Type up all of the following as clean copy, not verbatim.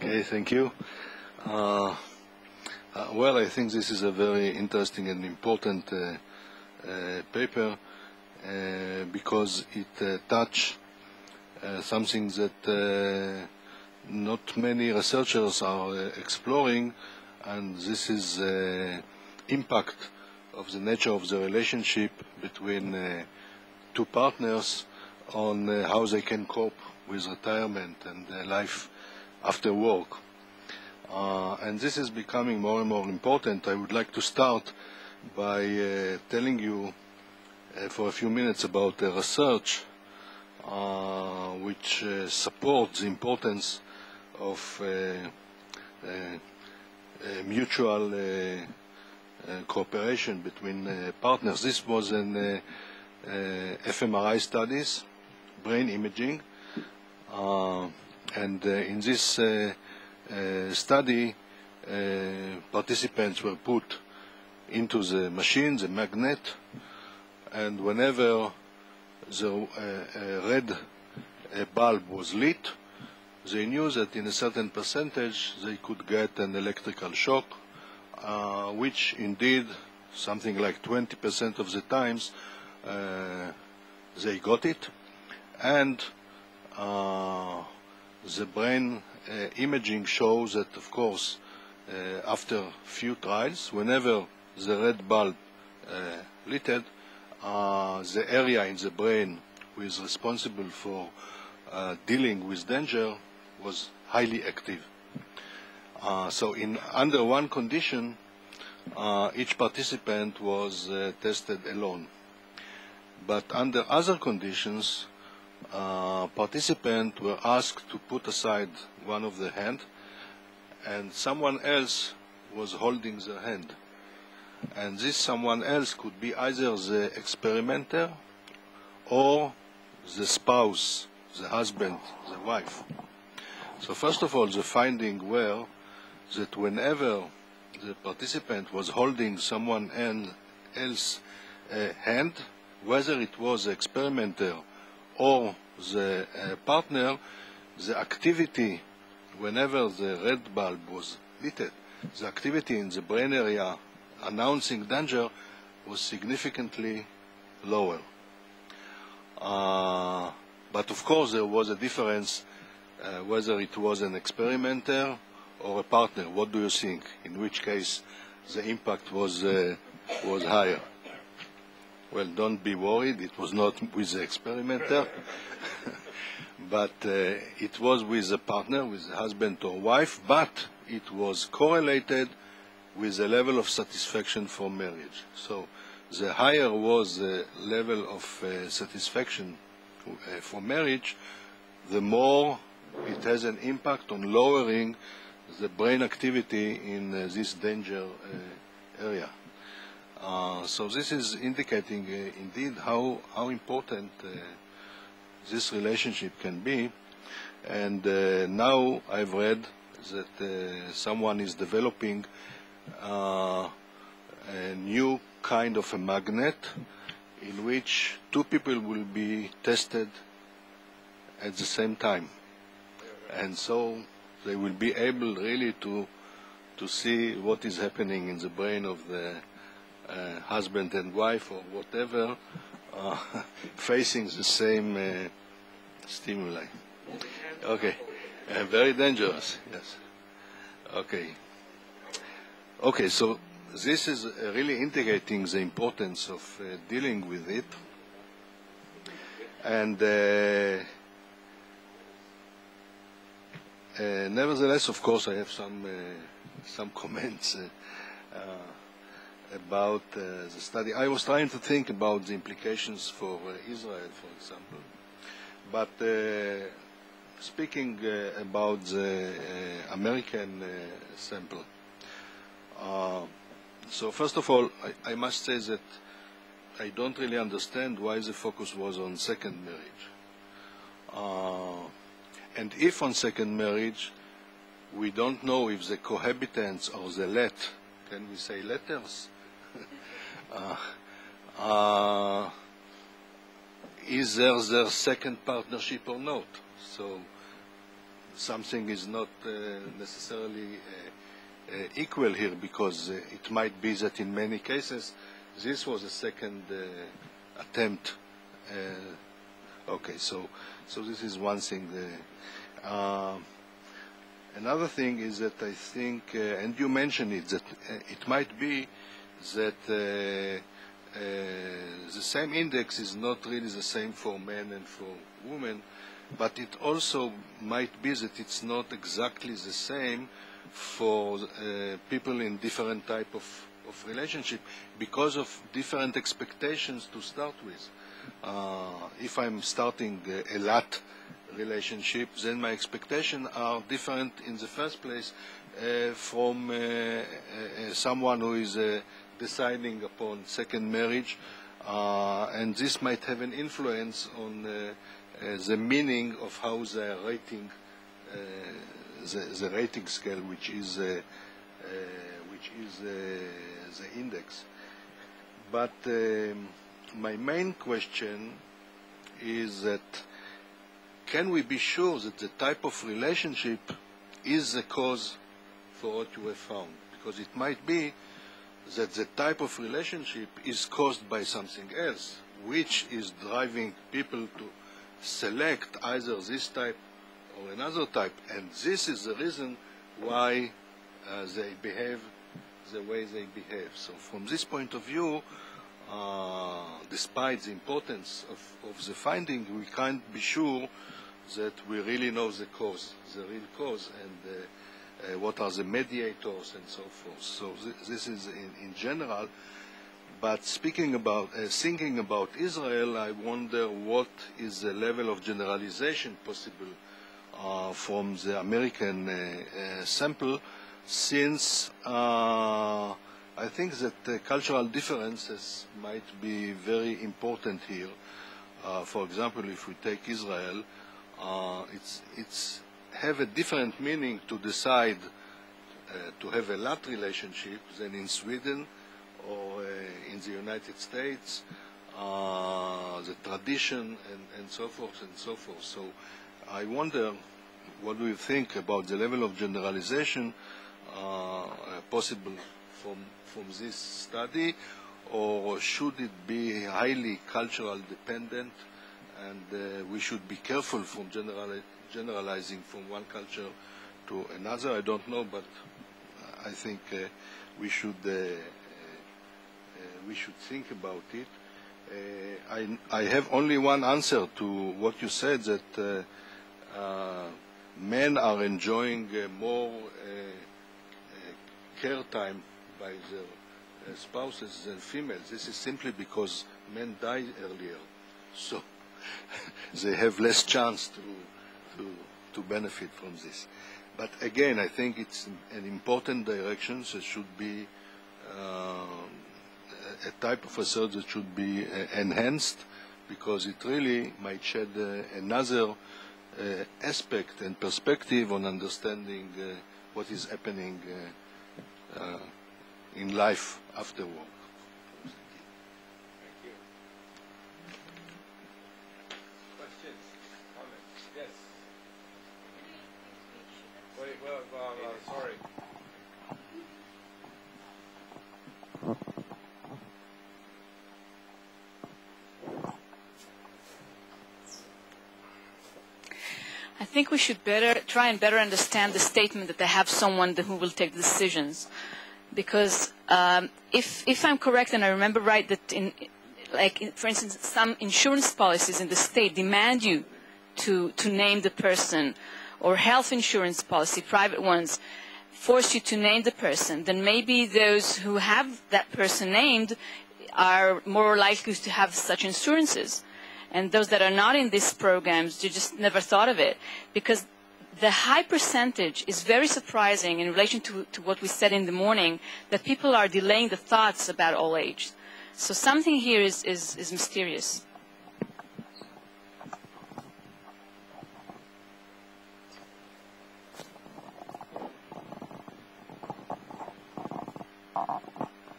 Okay, thank you. Well, I think this is a very interesting and important paper because it touches something that not many researchers are exploring, and this is impact of the nature of the relationship between two partners on how they can cope with retirement and life after work. And this is becoming more and more important. I would like to start by telling you for a few minutes about the research which supports the importance of mutual cooperation between partners. This was an fMRI studies, brain imaging, and in this study, participants were put into the machine, the magnet, and whenever the red bulb was lit, they knew that in a certain percentage they could get an electrical shock, which indeed, something like 20% of the times, they got it. And the brain imaging shows that, of course, after few trials, whenever the red bulb lit, the area in the brain which is responsible for dealing with danger was highly active. So under one condition, each participant was tested alone. But under other conditions, participants were asked to put aside one of the hand, and someone else was holding their hand. And this someone else could be either the experimenter or the spouse, the husband, the wife. So first of all, the finding were that whenever the participant was holding someone else's hand, whether it was the experimenter or the partner, the activity, whenever the red bulb was lit, the activity in the brain area announcing danger was significantly lower. But of course there was a difference whether it was an experimenter or a partner. What do you think? In which case the impact was higher? Well, don't be worried, it was not with the experimenter, but it was with the partner, with the husband or wife, but it was correlated with the level of satisfaction for marriage. So the higher was the level of satisfaction for marriage, the more it has an impact on lowering the brain activity in this danger area. So this is indicating indeed how important this relationship can be. And now I've read that someone is developing a new kind of a magnet in which two people will be tested at the same time. And so they will be able really to see what is happening in the brain of the husband and wife or whatever, facing the same stimuli. Okay, very dangerous, yes. Okay, so this is really indicating the importance of dealing with it. And nevertheless, of course, I have some comments about the study. I was trying to think about the implications for Israel, for example. But speaking about the American sample, so first of all, I must say that I don't really understand why the focus was on second marriage. And if on second marriage, we don't know if the cohabitants or the can we say letters? Is there their second partnership or not? So something is not necessarily equal here, because it might be that in many cases this was a second attempt. Okay, so this is one thing. Another thing is that I think, and you mentioned it, that it might be that the same index is not really the same for men and for women, but it also might be that it's not exactly the same for people in different type of relationship, because of different expectations to start with. If I'm starting a lot relationship, then my expectations are different in the first place from someone who is deciding upon second marriage, and this might have an influence on the meaning of how they are rating the rating scale, which is the index. But my main question is that, can we be sure that the type of relationship is the cause for what you have found? Because it might be that the type of relationship is caused by something else, which is driving people to select either this type or another type, and this is the reason why they behave the way they behave. So from this point of view, despite the importance of the finding, we can't be sure that we really know the cause, the real cause, and what are the mediators and so forth. So this is in general. But speaking about, thinking about Israel, I wonder what is the level of generalization possible from the American sample, since I think that cultural differences might be very important here. For example, if we take Israel, it's have a different meaning to decide to have a lot relationship than in Sweden or in the United States, the tradition and so forth and so forth. So I wonder, what do you think about the level of generalization possible from this study, or should it be highly cultural dependent, and we should be careful from generalizing from one culture to another? I don't know, but I think we should think about it. I have only one answer to what you said, that men are enjoying more care time by their spouses than females. This is simply because men die earlier, so they have less chance to benefit from this. But again, I think it's an important direction. So it should be a type of research that should be enhanced, because it really might shed another aspect and perspective on understanding what is happening in life after work. Thank you. Questions? Comments? Yes. Wait, sorry. I think we should try and better understand the statement that they have someone who will take decisions. Because if I'm correct and I remember right, that for instance, some insurance policies in the state demand you to name the person, or health insurance policy, private ones, force you to name the person, then maybe those who have that person named are more likely to have such insurances. And those that are not in these programs, you just never thought of it. Because the high percentage is very surprising in relation to what we said in the morning, that people are delaying the thoughts about old age. So something here is mysterious.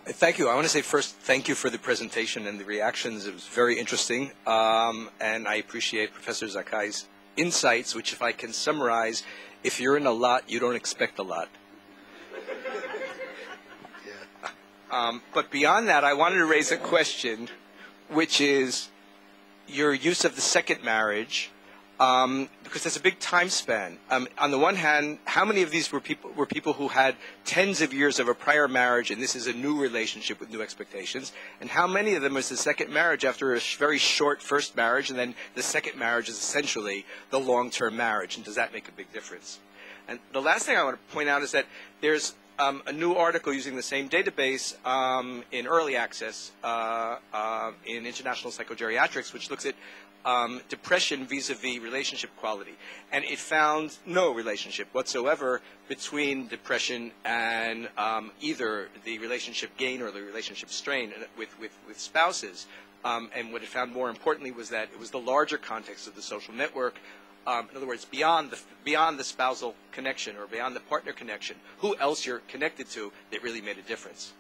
Thank you. I want to say first, thank you for the presentation and the reactions. It was very interesting, and I appreciate Professor Zakai's insights, which if I can summarize, if you're in a lot, you don't expect a lot. But beyond that, I wanted to raise a question, which is your use of the second marriage, because there's a big time span. On the one hand, how many of these were people who had tens of years of a prior marriage, and this is a new relationship with new expectations? And how many of them was the second marriage after a very short first marriage, and then the second marriage is essentially the long-term marriage? And does that make a big difference? And the last thing I want to point out is that there's a new article using the same database in early access in International Psychogeriatrics, which looks at depression vis-a-vis relationship quality. And it found no relationship whatsoever between depression and either the relationship gain or the relationship strain with spouses. And what it found more importantly was that it was the larger context of the social network. In other words, beyond the spousal connection or beyond the partner connection, who else you're connected to, that really made a difference.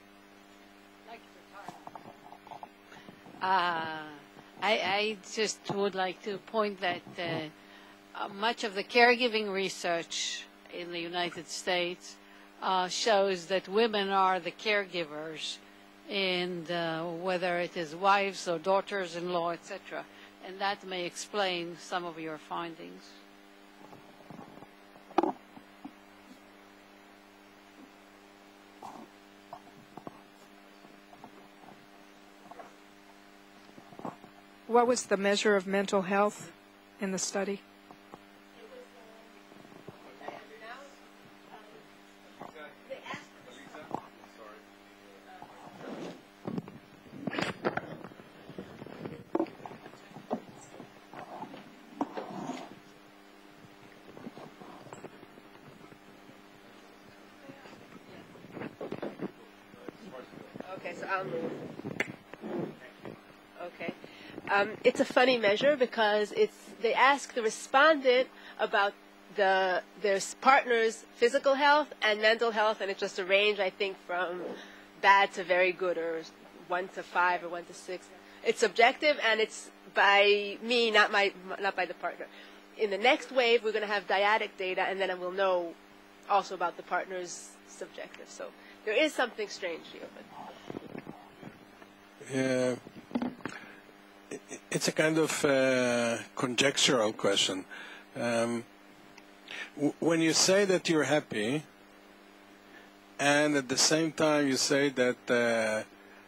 I just would like to point that much of the caregiving research in the United States shows that women are the caregivers, and whether it is wives or daughters-in-law, etc. And that may explain some of your findings. What was the measure of mental health in the study? Okay, so I'll move. Okay. It's a funny measure because they ask the respondent about their partner's physical health and mental health, and it's just a range, I think, from bad to very good, or 1 to 5 or 1 to 6. It's subjective, and it's by me, not by the partner. In the next wave, we're going to have dyadic data, and then we'll know also about the partner's subjective. So there is something strange here. It's a kind of conjectural question. When you say that you're happy, and at the same time you say that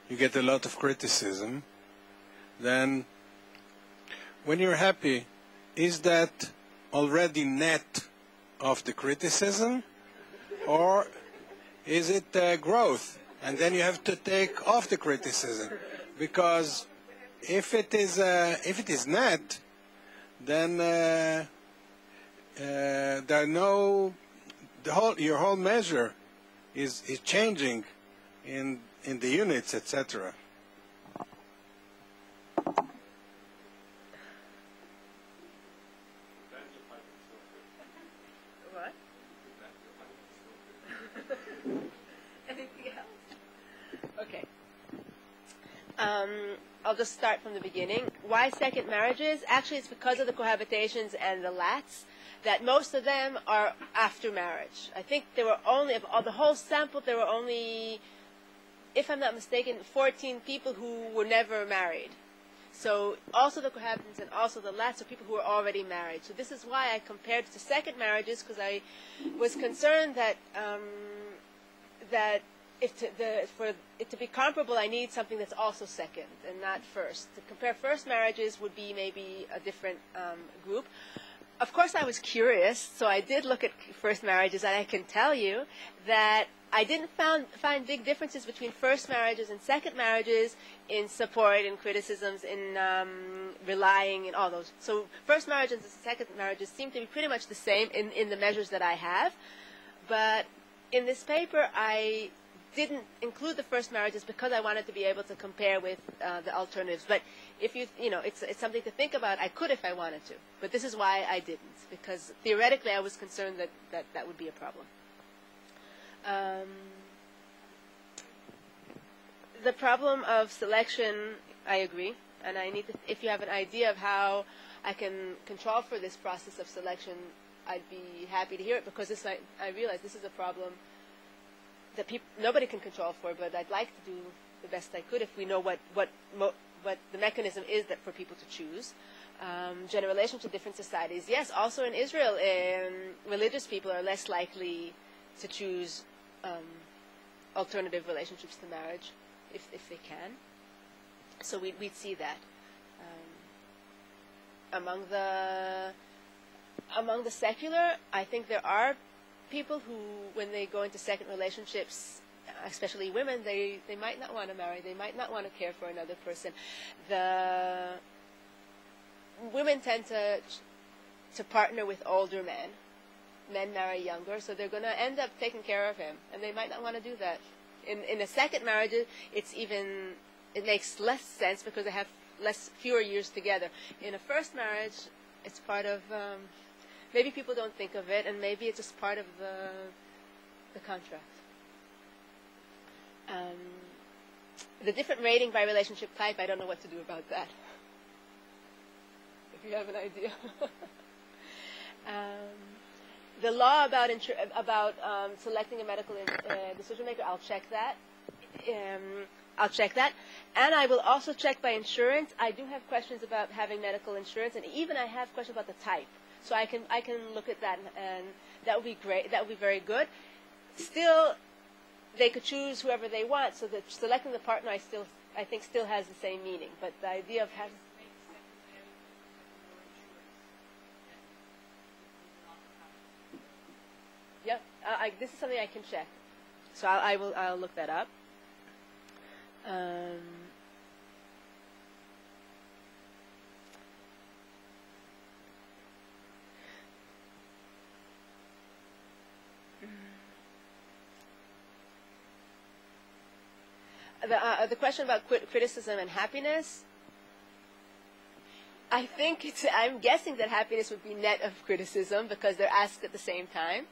you get a lot of criticism, then when you're happy, is that already net of the criticism, or is it growth? And then you have to take off the criticism, because if it is net, then your whole measure is changing in the units, etc. What? Anything else? Okay. I'll just start from the beginning. Why second marriages? Actually, it's because of the cohabitations and the lats, that most of them are after marriage. I think there were only, of the whole sample, there were only, if I'm not mistaken, 14 people who were never married. So also the cohabitants and also the lats are people who are already married. So this is why I compared it to second marriages, because I was concerned that for it to be comparable, I need something that's also second and not first. To compare first marriages would be maybe a different group. Of course, I was curious, so I did look at first marriages, and I can tell you that I didn't find big differences between first marriages and second marriages in support and criticisms, in relying, and all those. So first marriages and second marriages seem to be pretty much the same in the measures that I have. But in this paper, I didn't include the first marriages because I wanted to be able to compare with the alternatives. But if it's something to think about. I could if I wanted to, but this is why I didn't, because theoretically I was concerned that would be a problem. The problem of selection, I agree, and I need to, if you have an idea of how I can control for this process of selection, I'd be happy to hear it, because I realize this is a problem that nobody can control for, but I'd like to do the best I could if we know what the mechanism is that for people to choose. Gender relations to different societies. Yes, also in Israel, religious people are less likely to choose alternative relationships to marriage if they can. So we'd see that. Among the secular, I think there are people who, when they go into second relationships, especially women, they might not want to marry, they might not want to care for another person. The women tend to partner with older men. Men marry younger, so they're going to end up taking care of him, and they might not want to do that. In a second marriage, it makes less sense because they have fewer years together. In a first marriage, it's part of, maybe people don't think of it, and maybe it's just part of the contract. The different rating by relationship type, I don't know what to do about that. If you have an idea. The law about selecting a medical decision maker, I'll check that. And I will also check by insurance. I do have questions about having medical insurance, and even I have questions about the type. So I can look at that, and that would be great. That would be very good. Still, they could choose whoever they want. So that selecting the partner, I think still has the same meaning. But the idea of having this is something I can check. So I'll look that up. The question about criticism and happiness, I think I'm guessing that happiness would be net of criticism because they're asked at the same time.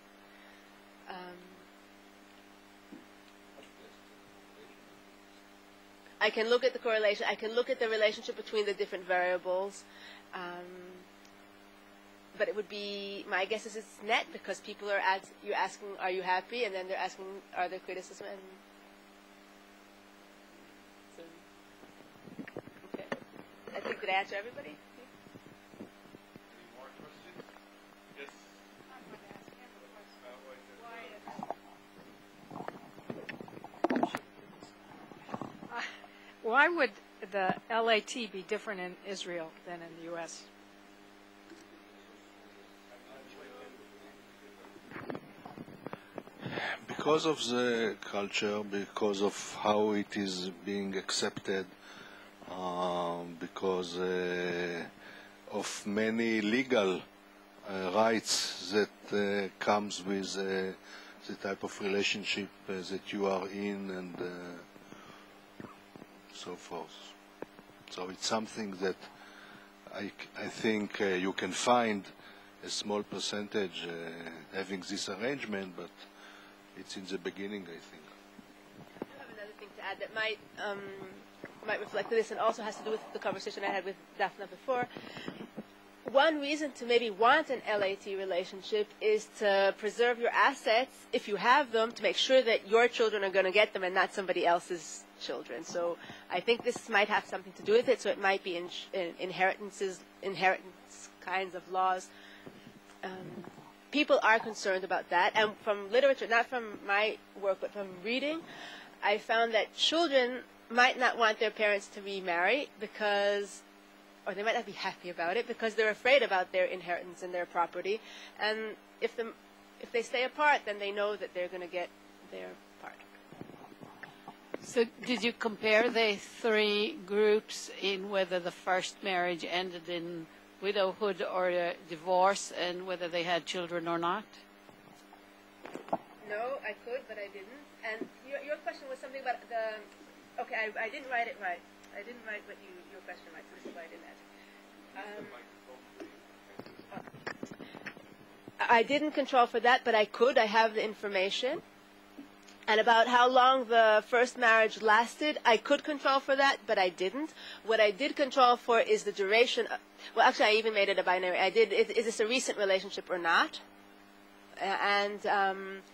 I can look at the correlation. I can look at the relationship between the different variables. But it would be, my guess is it's net because people are you're asking, are you happy? And then they're asking, are there criticism? And so, okay. I think, did I answer everybody? Why would the LAT be different in Israel than in the U.S.? Because of the culture, because of how it is being accepted, because of many legal rights that comes with the type of relationship that you are in and so forth. So it's something that I think you can find a small percentage having this arrangement, but it's in the beginning, I think. I have another thing to add that might reflect this and also has to do with the conversation I had with Daphne before. One reason to maybe want an LAT relationship is to preserve your assets, if you have them, to make sure that your children are going to get them and not somebody else's children. So I think this might have something to do with it. So it might be inheritance kinds of laws. People are concerned about that. And from literature, not from my work, but from reading, I found that children might not want their parents to remarry because, or they might not be happy about it because they're afraid about their inheritance and their property. And if they stay apart, then they know that they're going to get their part. So did you compare the three groups in whether the first marriage ended in widowhood or divorce and whether they had children or not? No, I could, but I didn't. And your question was something about the... Okay, I didn't write it right. I didn't write your question right, so this is why I didn't add. I didn't control for that, but I could. I have the information. And about how long the first marriage lasted, I could control for that, but I didn't. What I did control for is the duration. Well, actually, I even made it a binary. I did, is this a recent relationship or not? And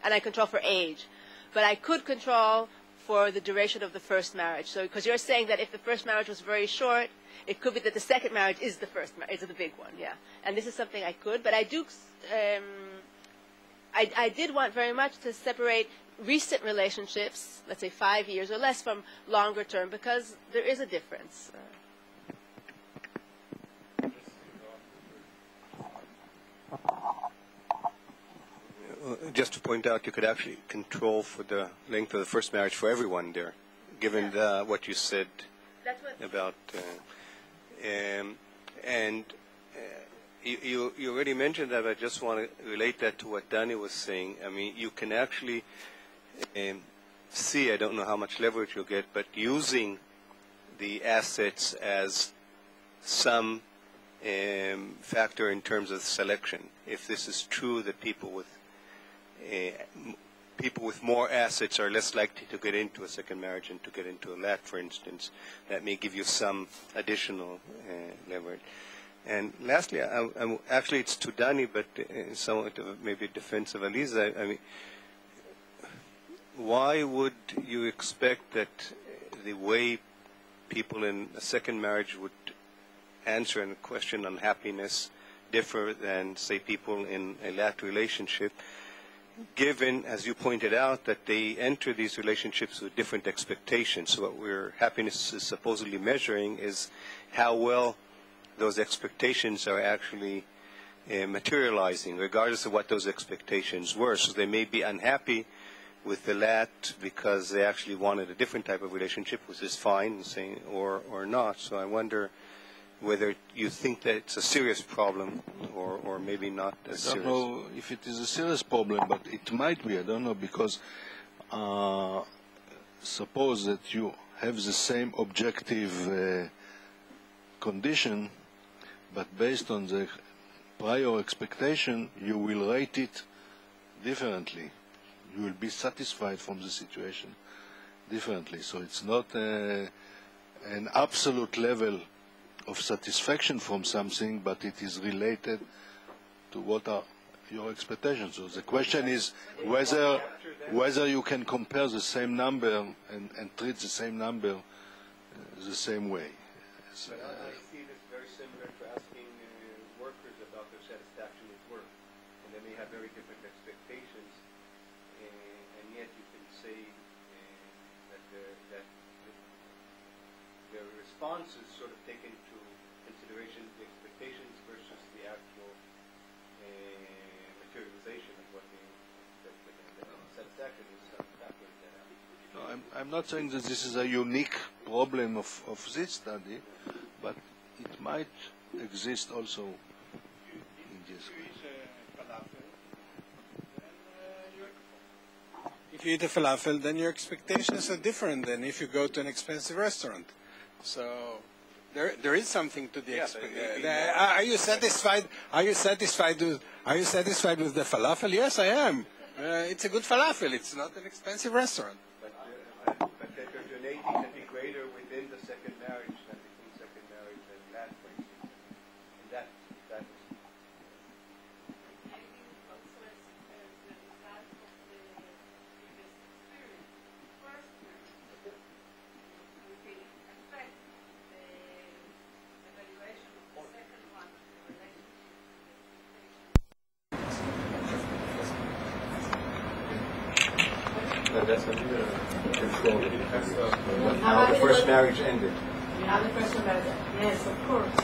I control for age. But I could control for the duration of the first marriage. So, because you're saying that if the first marriage was very short, it could be that the second marriage is the first marriage, is the big one, yeah. And this is something I could, but I do, I did want very much to separate recent relationships, let's say 5 years or less, from longer term, because there is a difference. Just to point out, you could actually control for the length of the first marriage for everyone there, given what you said about, you already mentioned that. I just want to relate that to what Danny was saying. I mean, you can actually see, I don't know how much leverage you'll get, but using the assets as some factor in terms of selection. If this is true, that people with more assets are less likely to get into a second marriage and to get into a LAT, for instance, that may give you some additional leverage. And lastly, actually it's to Danny, but somewhat of maybe defense of Alisa. I mean, why would you expect that the way people in a second marriage would answer a question on happiness differ than, say, people in a LAT relationship, given, as you pointed out, that they enter these relationships with different expectations? So what happiness is supposedly measuring is how well those expectations are actually materializing, regardless of what those expectations were. So they may be unhappy with the LAT because they actually wanted a different type of relationship, which is fine, or not. So I wonder whether you think that it's a serious problem or maybe not as serious. I don't know if it is a serious problem, but it might be. I don't know, because suppose that you have the same objective condition, but based on the prior expectation, you will rate it differently. You will be satisfied from the situation differently. So it's not an absolute level of satisfaction from something, but it is related to what are your expectations. So the question is whether you can compare the same number and treat the same number the same way. But I see this very similar to asking workers about their satisfaction with work, and they may have very different expectations, and yet you can say that their responses sort of take into consideration the expectations versus the actual materialization of what they expected. And satisfaction is some factor in that. No, I'm not saying that this is a unique problem of this study, but it might exist also in this case. If you eat a falafel, then your expectations are different than if you go to an expensive restaurant. So there is something to the expectation. Are you satisfied? Are you satisfied with the falafel? Yes, I am. It's a good falafel. It's not an expensive restaurant. But heterogeneity can be greater within the second marriage than between second marriage and LAT, for instance. And that is. That's what you're control how the first marriage ended. How the first marriage ended. Yes, of course.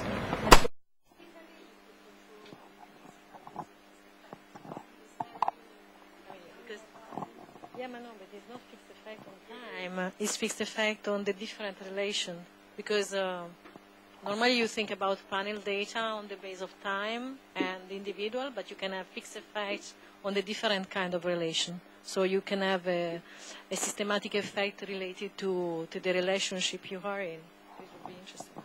But there's no fixed effect on time. It's fixed effect on the different relation, because normally you think about panel data on the base of time and individual, but you can have fixed effects on the different kind of relation. So you can have a systematic effect related to the relationship you are in. This would be interesting.